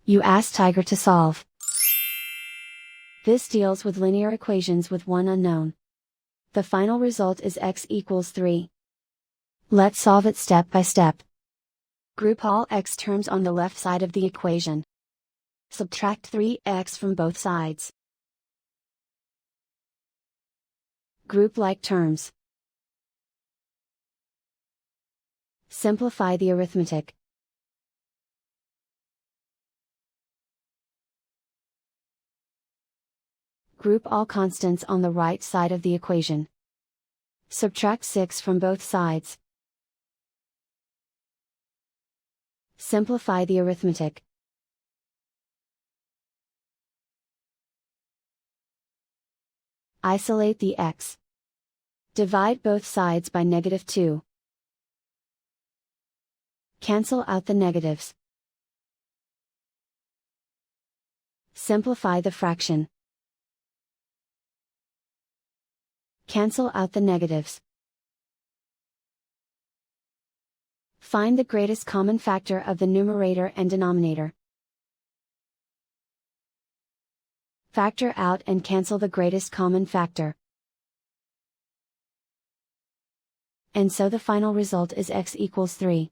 You ask Tiger to solve. This deals with linear equations with one unknown. The final result is x equals 3. Let's solve it step by step. Group all x terms on the left side of the equation. Subtract 3x from both sides. Group like terms. Simplify the arithmetic. Group all constants on the right side of the equation. Subtract 6 from both sides. Simplify the arithmetic. Isolate the x. Divide both sides by -2. Cancel out the negatives. Simplify the fraction. Cancel out the negatives. Find the greatest common factor of the numerator and denominator. Factor out and cancel the greatest common factor. And so the final result is x equals 3.